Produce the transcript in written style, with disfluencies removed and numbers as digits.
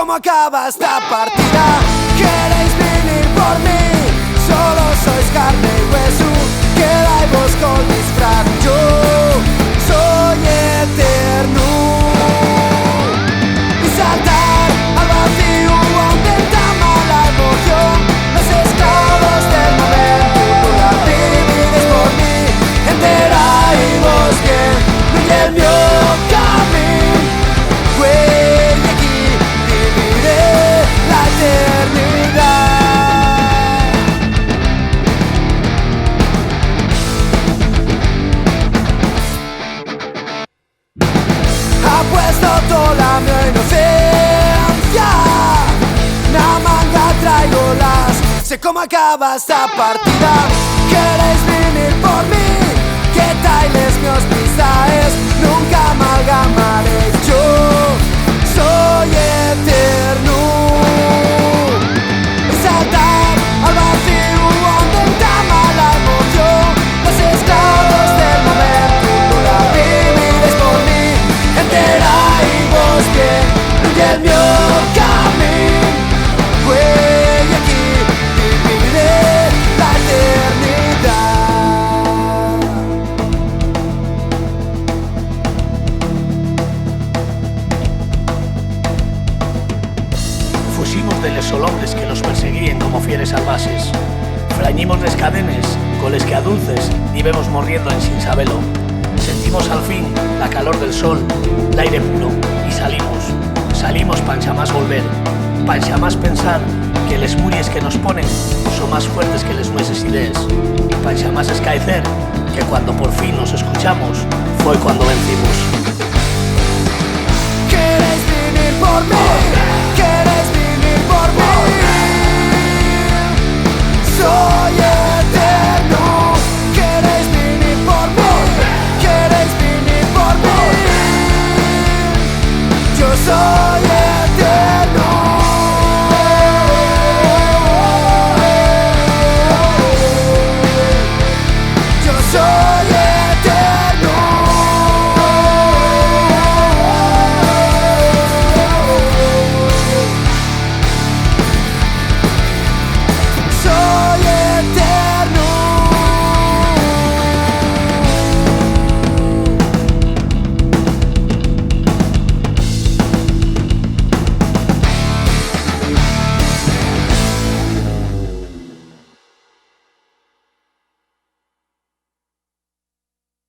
cómo acaba esta partida. Queréis venir por mí, solo sois carne y hueso. Quedai-vos con disfraz, yo soy eterno. Y saltar al vacío donde trama la emoción. Los esclavos del momento, no la viviréis por mí. Enterai-vos bien, no hi el meu camino. Güey, aquí viviré la eternidad. Apuesto toda mi inocencia, una manga traigo las. Sé cómo acaba esta partida. Queréis venir por mí, que tailes meus pisaes, nunca amalgamaréis. Yo soy eterno. Y saltar al vacío donde trama la emoción. Los esclavos del momento, no la viviréis por mí. Enterai-vos bien, no hi el meu camino. Güey, aquí viviré la eternidad. Fuximos deles solombres que nos perseguían como fieres salvaxes. Frañimos les cadenes con les que a dulces íbamos morriendo en sin sabelo. Sentimos al fin la calor del sol, l'aire puro, y salimos pa' jamás volver, pa' jamás pensar que les muries que nos ponen son más fuertes que les nuestras ideas, pa' jamás escaecer que cuando por fin nos escuchamos fue cuando vencimos. Queréis venir por mí,